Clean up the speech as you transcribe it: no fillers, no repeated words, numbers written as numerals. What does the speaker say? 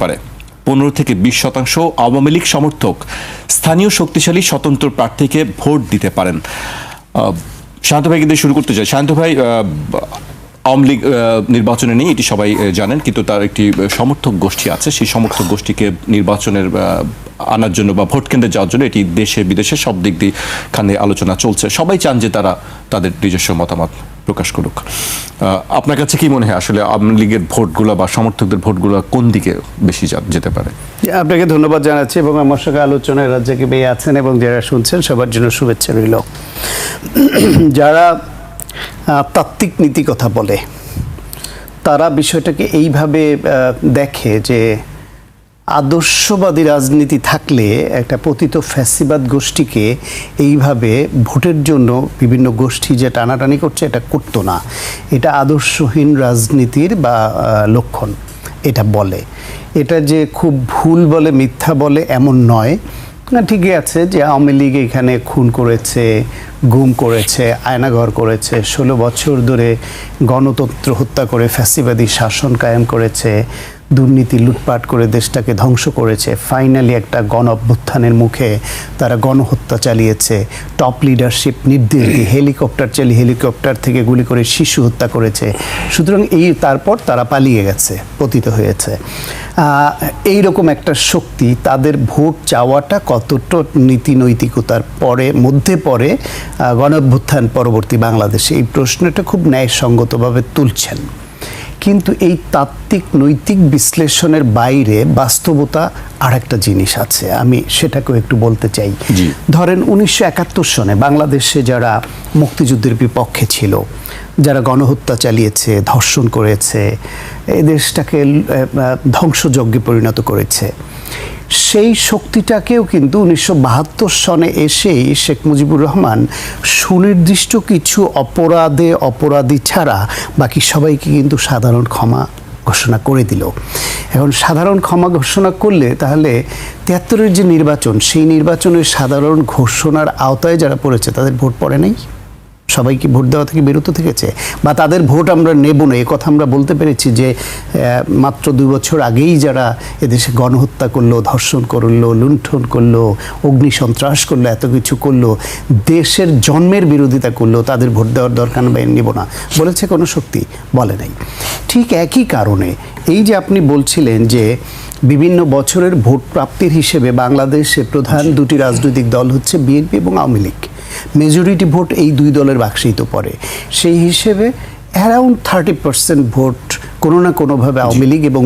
পারে। 15 থেকে 20% আওয়ামী লীগ সমর্থক স্থানীয় শক্তিশালী স্বতন্ত্র প্রার্থীকে ভোট দিতে পারেন। শান্ত ভাইকে দিয়ে শুরু করতে চাই। শান্ত ভাই, আওয়ামী লীগ নির্বাচনে নেই, এটি সবাই জানেন, কিন্তু তার একটি সমর্থক গোষ্ঠী আছে। সেই সমর্থক গোষ্ঠীকে নির্বাচনের আনার জন্য বা ভোট কেন্দ্রে যাওয়ার জন্য এটি দেশে বিদেশে সব দিক দিয়ে খানে আলোচনা চলছে। সবাই চান যে তারা তাদের নিজস্ব মতামত প্রকাশ করুক। আপনার কাছে কি মনে হয় আসলে আওয়ামী লীগের ভোটগুলো বা সমর্থকদের ভোটগুলো কোন দিকে বেশি যেতে পারে? আপনাকে ধন্যবাদ জানাচ্ছি এবং আমার সঙ্গে আলোচনায় রাজ্যকে পেয়ে আছেন এবং যারা শুনছেন সবার জন্য শুভেচ্ছা রইল। যারা তাত্ত্বিক নীতি কথা বলে তারা বিষয়টাকে এইভাবে দেখে যে আদর্শবাদী রাজনীতি থাকলে একটা পতিত ফ্যাসিবাদ গোষ্ঠীকে এইভাবে ভোটের জন্য বিভিন্ন গোষ্ঠী যে টানাটানি করছে এটা করতো না। এটা আদর্শহীন রাজনীতির বা লক্ষণ এটা বলে। এটা যে খুব ভুল বলে মিথ্যা বলে এমন নয়। ঠিকই আছে যে আওয়ামী লীগ এখানে খুন করেছে, গুম করেছে, আয়নাঘর করেছে, 16 বছর ধরে গণতন্ত্র হত্যা করে ফ্যাসিবাদী শাসন কায়েম করেছে, দুর্নীতি লুটপাট করে দেশটাকে ধ্বংস করেছে। ফাইনালি একটা গণ অভ্যুত্থানের মুখে তারা গণহত্যা চালিয়েছে। টপ লিডারশিপ নির্দেশ দিয়ে হেলিকপ্টার চালিয়ে হেলিকপ্টার থেকে গুলি করে শিশু হত্যা করেছে। সুতরাং তারপর তারা পালিয়ে গেছে, পতিত হয়েছে। এইরকম একটা শক্তি তাদের ভোট চাওয়াটা কতটা নীতি নৈতিকতার মধ্যে পড়ে গণ অভ্যুত্থান পরবর্তী বাংলাদেশে, এই প্রশ্নটা খুব ন্যায়সঙ্গতভাবে তুলছেন। কিন্তু এই তাত্ত্বিক নৈতিক বিশ্লেষণের বাইরে বাস্তবতা আর একটা জিনিস আছে, আমি সেটাকেও একটু বলতে চাই। ধরেন 1971 সনে বাংলাদেশে যারা মুক্তিযুদ্ধের বিপক্ষে ছিল, যারা গণহত্যা চালিয়েছে, ধর্ষণ করেছে, এই দেশটাকে ধ্বংসযজ্ঞে পরিণত করেছে, সেই শক্তিটাকেও কিন্তু 1972 সনে এসেই শেখ মুজিবুর রহমান সুনির্দিষ্ট কিছু অপরাধী ছাড়া বাকি সবাইকে কিন্তু সাধারণ ক্ষমা ঘোষণা করে দিল। এখন সাধারণ ক্ষমা ঘোষণা করলে তাহলে 73-এর যে নির্বাচন, সেই নির্বাচনের সাধারণ ঘোষণার আওতায় যারা পড়েছে তাদের ভোট পড়ে নাই? সবাইকে ভোট দেওয়া থেকে বিরত থেকেছে বা তাদের ভোট আমরা নেব না, এ কথা আমরা বলতে পেরেছি যে মাত্র 2 বছর আগেই যারা এদেশে গণহত্যা করলো, ধর্ষণ করলো, লুণ্ঠন করলো, অগ্নিসন্ত্রাস করলো, এত কিছু করলো, দেশের জন্মের বিরোধিতা করলো, তাদের ভোট দেওয়ার দরকার নেব না বলেছে কোনো শক্তি? বলে নাই। ঠিক একই কারণে এই যে আপনি বলছিলেন যে বিভিন্ন বছরের ভোট প্রাপ্তির হিসেবে বাংলাদেশে প্রধান দুটি রাজনৈতিক দল হচ্ছে বিএনপি এবং আওয়ামী লীগ। মেজরিটি ভোট এই দুই দলের বাক্সেই তো পড়ে। সেই হিসেবে অ্যারাউন্ড 30% ভোট কোনো না কোনোভাবে আওয়ামী লীগ এবং